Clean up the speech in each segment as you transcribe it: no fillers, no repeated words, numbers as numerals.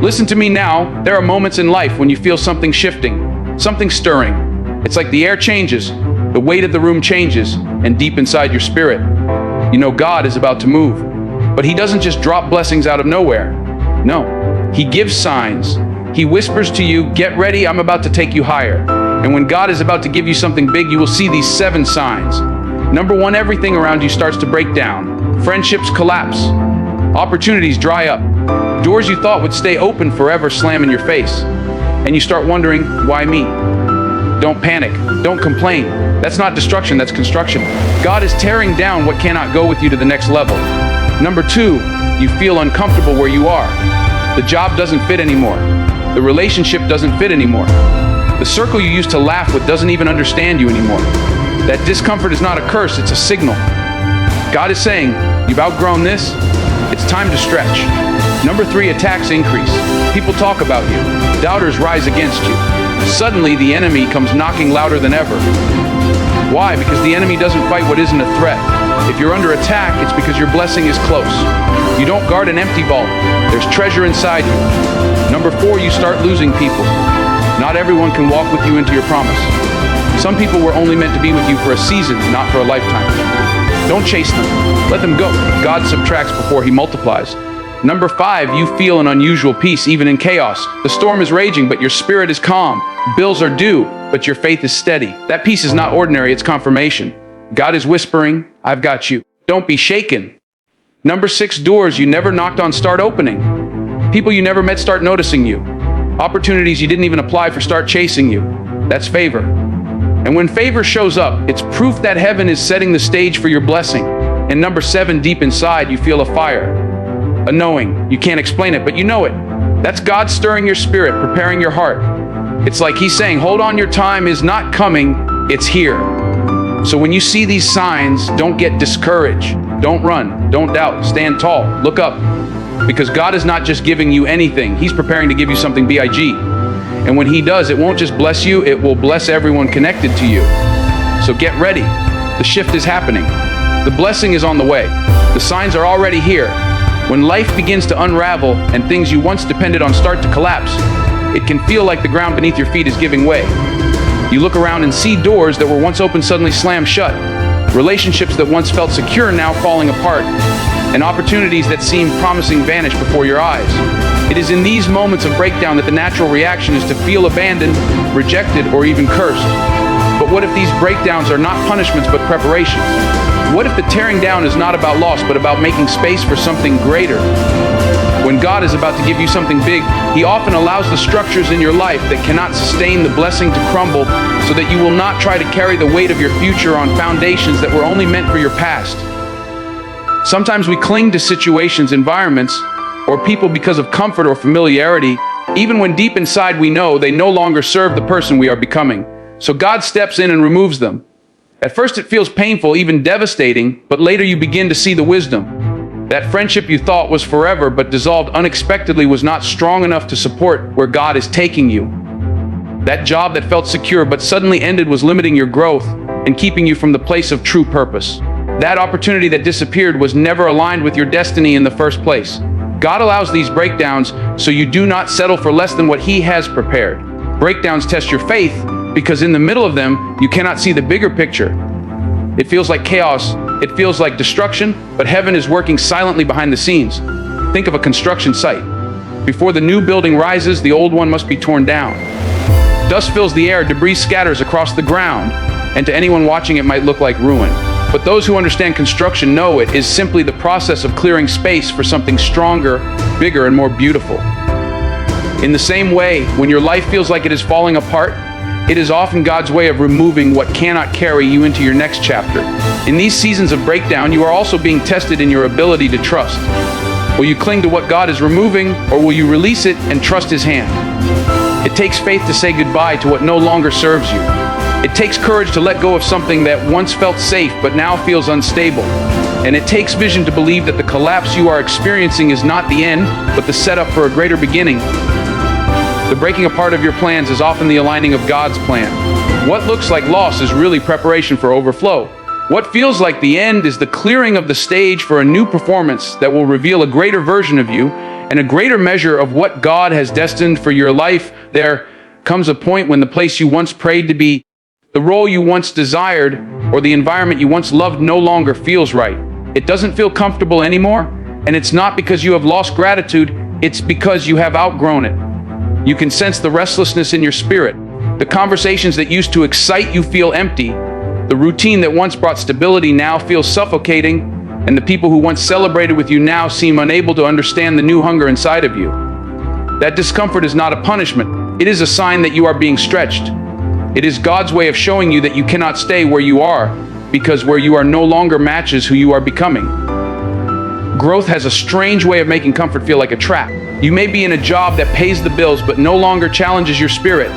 Listen to me now. There are moments in life when you feel something shifting, something stirring. It's like the air changes, the weight of the room changes, and deep inside your spirit, you know God is about to move. But He doesn't just drop blessings out of nowhere. No, He gives signs. He whispers to you, get ready, I'm about to take you higher. And when God is about to give you something big, you will see these 7 signs. Number 1, everything around you starts to break down. Friendships collapse. Opportunities dry up. Doors you thought would stay open forever slam in your face. And you start wondering, why me? Don't panic. Don't complain. That's not destruction, that's construction. God is tearing down what cannot go with you to the next level. Number 2, you feel uncomfortable where you are. The job doesn't fit anymore. The relationship doesn't fit anymore. The circle you used to laugh with doesn't even understand you anymore. That discomfort is not a curse, it's a signal. God is saying, you've outgrown this, it's time to stretch. Number 3, attacks increase. People talk about you. Doubters rise against you. Suddenly, the enemy comes knocking louder than ever. Why? Because the enemy doesn't fight what isn't a threat. If you're under attack, it's because your blessing is close. You don't guard an empty vault. There's treasure inside you. Number 4, you start losing people. Not everyone can walk with you into your promise. Some people were only meant to be with you for a season, not for a lifetime. Don't chase them. Let them go. God subtracts before He multiplies. Number 5, you feel an unusual peace even in chaos. The storm is raging, but your spirit is calm. Bills are due, but your faith is steady. That peace is not ordinary, it's confirmation. God is whispering, I've got you. Don't be shaken. Number 6, doors you never knocked on start opening. People you never met start noticing you. Opportunities you didn't even apply for start chasing you. That's favor. And when favor shows up, it's proof that heaven is setting the stage for your blessing. And number 7, deep inside, you feel a fire. A knowing. You can't explain it, but you know it. That's God stirring your spirit, preparing your heart. It's like He's saying, hold on, your time is not coming, it's here. So when you see these signs, don't get discouraged. Don't run, don't doubt, stand tall, look up. Because God is not just giving you anything, He's preparing to give you something big. And when He does, it won't just bless you, it will bless everyone connected to you. So get ready. The shift is happening. The blessing is on the way. The signs are already here. When life begins to unravel and things you once depended on start to collapse, it can feel like the ground beneath your feet is giving way. You look around and see doors that were once open suddenly slam shut. Relationships that once felt secure now falling apart. And opportunities that seemed promising vanish before your eyes. It is in these moments of breakdown that the natural reaction is to feel abandoned, rejected, or even cursed. But what if these breakdowns are not punishments but preparations? What if the tearing down is not about loss but about making space for something greater? When God is about to give you something big, He often allows the structures in your life that cannot sustain the blessing to crumble so that you will not try to carry the weight of your future on foundations that were only meant for your past. Sometimes we cling to situations, environments, or people because of comfort or familiarity, even when deep inside we know they no longer serve the person we are becoming. So God steps in and removes them. At first it feels painful, even devastating, but later you begin to see the wisdom. That friendship you thought was forever but dissolved unexpectedly was not strong enough to support where God is taking you. That job that felt secure but suddenly ended was limiting your growth and keeping you from the place of true purpose. That opportunity that disappeared was never aligned with your destiny in the first place. God allows these breakdowns so you do not settle for less than what He has prepared. Breakdowns test your faith because in the middle of them, you cannot see the bigger picture. It feels like chaos, it feels like destruction, but heaven is working silently behind the scenes. Think of a construction site. Before the new building rises, the old one must be torn down. Dust fills the air, debris scatters across the ground, and to anyone watching it might look like ruin. But those who understand construction know it is simply the process of clearing space for something stronger, bigger, and more beautiful. In the same way, when your life feels like it is falling apart, it is often God's way of removing what cannot carry you into your next chapter. In these seasons of breakdown, you are also being tested in your ability to trust. Will you cling to what God is removing, or will you release it and trust His hand? It takes faith to say goodbye to what no longer serves you. It takes courage to let go of something that once felt safe but now feels unstable. And it takes vision to believe that the collapse you are experiencing is not the end, but the setup for a greater beginning. The breaking apart of your plans is often the aligning of God's plan. What looks like loss is really preparation for overflow. What feels like the end is the clearing of the stage for a new performance that will reveal a greater version of you and a greater measure of what God has destined for your life. There comes a point when the place you once prayed to be, the role you once desired, or the environment you once loved no longer feels right. It doesn't feel comfortable anymore, and it's not because you have lost gratitude, it's because you have outgrown it. You can sense the restlessness in your spirit. The conversations that used to excite you feel empty. The routine that once brought stability now feels suffocating, and the people who once celebrated with you now seem unable to understand the new hunger inside of you. That discomfort is not a punishment. It is a sign that you are being stretched. It is God's way of showing you that you cannot stay where you are, because where you are no longer matches who you are becoming. Growth has a strange way of making comfort feel like a trap. You may be in a job that pays the bills but no longer challenges your spirit.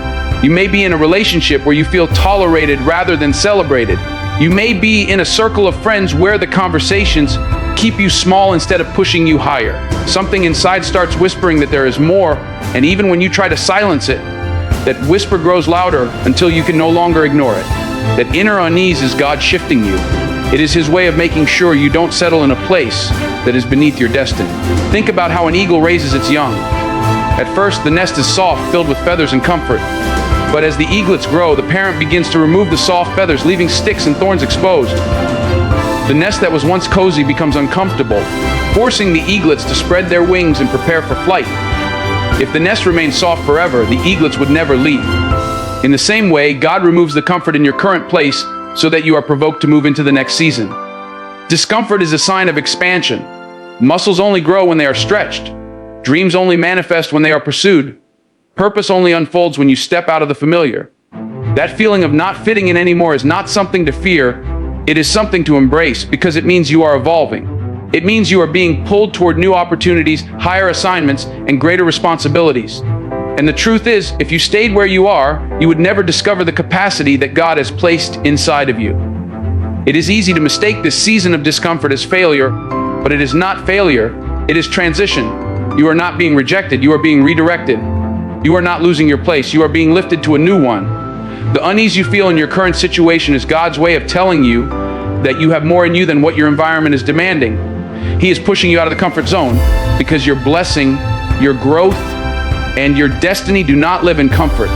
You may be in a relationship where you feel tolerated rather than celebrated. You may be in a circle of friends where the conversations keep you small instead of pushing you higher. Something inside starts whispering that there is more, and even when you try to silence it, that whisper grows louder until you can no longer ignore it. That inner unease is God shifting you. It is His way of making sure you don't settle in a place that is beneath your destiny. Think about how an eagle raises its young. At first, the nest is soft, filled with feathers and comfort. But as the eaglets grow, the parent begins to remove the soft feathers, leaving sticks and thorns exposed. The nest that was once cozy becomes uncomfortable, forcing the eaglets to spread their wings and prepare for flight. If the nest remained soft forever, the eaglets would never leave. In the same way, God removes the comfort in your current place so that you are provoked to move into the next season. Discomfort is a sign of expansion. Muscles only grow when they are stretched. Dreams only manifest when they are pursued. Purpose only unfolds when you step out of the familiar. That feeling of not fitting in anymore is not something to fear. It is something to embrace, because it means you are evolving. It means you are being pulled toward new opportunities, higher assignments, and greater responsibilities. And the truth is, if you stayed where you are, you would never discover the capacity that God has placed inside of you. It is easy to mistake this season of discomfort as failure, but it is not failure, it is transition. You are not being rejected, you are being redirected. You are not losing your place, you are being lifted to a new one. The unease you feel in your current situation is God's way of telling you that you have more in you than what your environment is demanding. He is pushing you out of the comfort zone because your blessing, your growth, and your destiny do not live in comfort.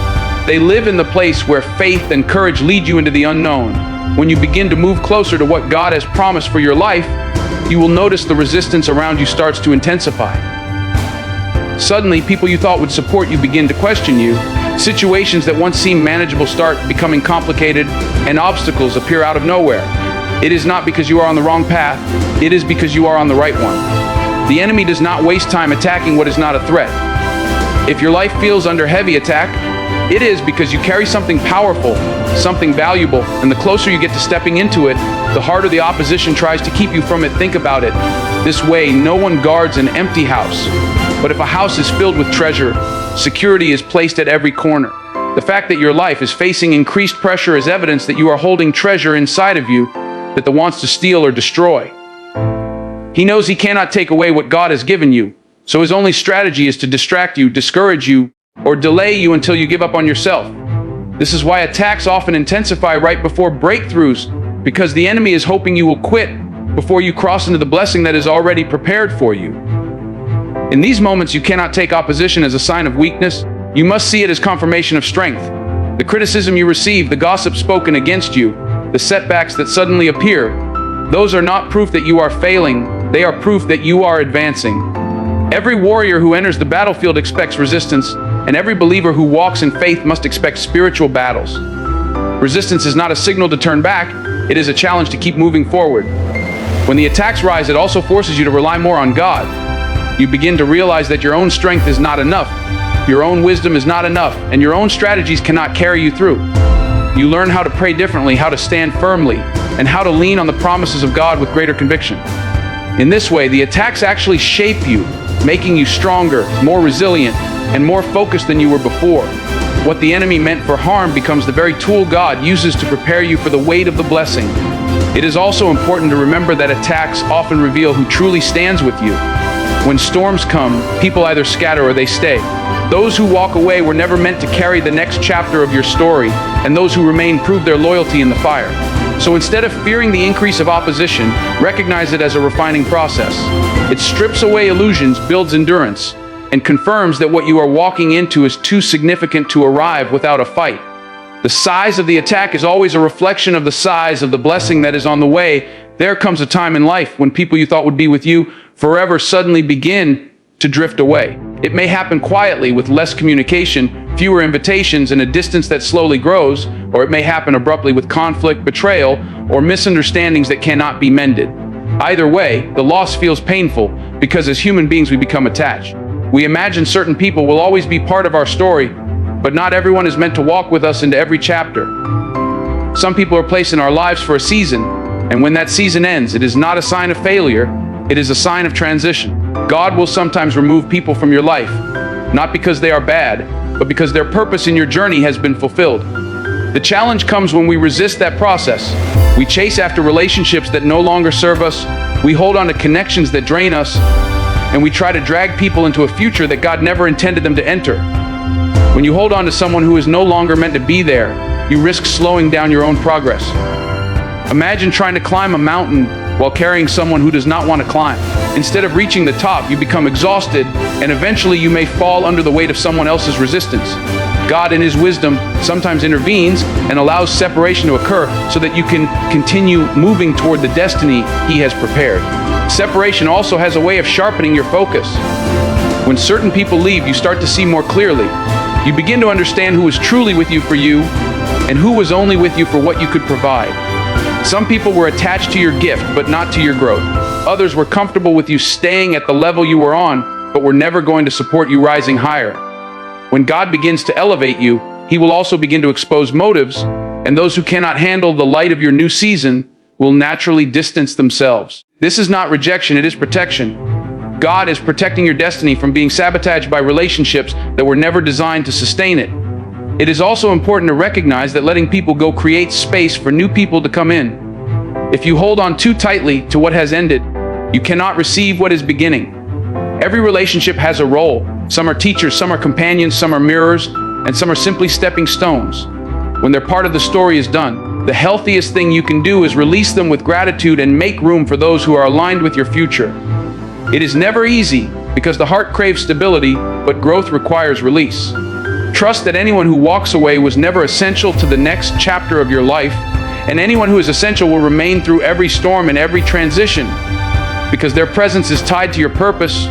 They live in the place where faith and courage lead you into the unknown. When you begin to move closer to what God has promised for your life, you will notice the resistance around you starts to intensify. Suddenly, people you thought would support you begin to question you. Situations that once seemed manageable start becoming complicated, and obstacles appear out of nowhere. It is not because you are on the wrong path, it is because you are on the right one. The enemy does not waste time attacking what is not a threat. If your life feels under heavy attack, it is because you carry something powerful, something valuable, and the closer you get to stepping into it, the harder the opposition tries to keep you from it. Think about it. This way, no one guards an empty house. But if a house is filled with treasure, security is placed at every corner. The fact that your life is facing increased pressure is evidence that you are holding treasure inside of you that the wants to steal or destroy. He knows he cannot take away what God has given you, so his only strategy is to distract you, discourage you, or delay you until you give up on yourself. This is why attacks often intensify right before breakthroughs, because the enemy is hoping you will quit before you cross into the blessing that is already prepared for you. In these moments, you cannot take opposition as a sign of weakness. You must see it as confirmation of strength. The criticism you receive, the gossip spoken against you, the setbacks that suddenly appear, those are not proof that you are failing. They are proof that you are advancing. Every warrior who enters the battlefield expects resistance, and every believer who walks in faith must expect spiritual battles. Resistance is not a signal to turn back, it is a challenge to keep moving forward. When the attacks rise, it also forces you to rely more on God. You begin to realize that your own strength is not enough, your own wisdom is not enough, and your own strategies cannot carry you through. You learn how to pray differently, how to stand firmly, and how to lean on the promises of God with greater conviction. In this way, the attacks actually shape you, making you stronger, more resilient, and more focused than you were before. What the enemy meant for harm becomes the very tool God uses to prepare you for the weight of the blessing. It is also important to remember that attacks often reveal who truly stands with you. When storms come, people either scatter or they stay. Those who walk away were never meant to carry the next chapter of your story, and those who remain prove their loyalty in the fire. So instead of fearing the increase of opposition, recognize it as a refining process. It strips away illusions, builds endurance, and confirms that what you are walking into is too significant to arrive without a fight. The size of the attack is always a reflection of the size of the blessing that is on the way. There comes a time in life when people you thought would be with you forever suddenly begin to drift away. It may happen quietly with less communication, fewer invitations, and a distance that slowly grows, or it may happen abruptly with conflict, betrayal, or misunderstandings that cannot be mended. Either way, the loss feels painful because as human beings we become attached. We imagine certain people will always be part of our story, but not everyone is meant to walk with us into every chapter. Some people are placed in our lives for a season, and when that season ends, it is not a sign of failure, it is a sign of transition. God will sometimes remove people from your life, not because they are bad, but because their purpose in your journey has been fulfilled. The challenge comes when we resist that process. We chase after relationships that no longer serve us, we hold on to connections that drain us, and we try to drag people into a future that God never intended them to enter. When you hold on to someone who is no longer meant to be there, you risk slowing down your own progress. Imagine trying to climb a mountain while carrying someone who does not want to climb. Instead of reaching the top, you become exhausted, and eventually you may fall under the weight of someone else's resistance. God, in His wisdom, sometimes intervenes and allows separation to occur so that you can continue moving toward the destiny He has prepared. Separation also has a way of sharpening your focus. When certain people leave, you start to see more clearly. You begin to understand who is truly with you for you and who was only with you for what you could provide. Some people were attached to your gift, but not to your growth. Others were comfortable with you staying at the level you were on, but were never going to support you rising higher. When God begins to elevate you, He will also begin to expose motives, and those who cannot handle the light of your new season will naturally distance themselves. This is not rejection, it is protection. God is protecting your destiny from being sabotaged by relationships that were never designed to sustain it. It is also important to recognize that letting people go creates space for new people to come in. If you hold on too tightly to what has ended, you cannot receive what is beginning. Every relationship has a role. Some are teachers, some are companions, some are mirrors, and some are simply stepping stones. When their part of the story is done, the healthiest thing you can do is release them with gratitude and make room for those who are aligned with your future. It is never easy because the heart craves stability, but growth requires release. Trust that anyone who walks away was never essential to the next chapter of your life, and anyone who is essential will remain through every storm and every transition because their presence is tied to your purpose.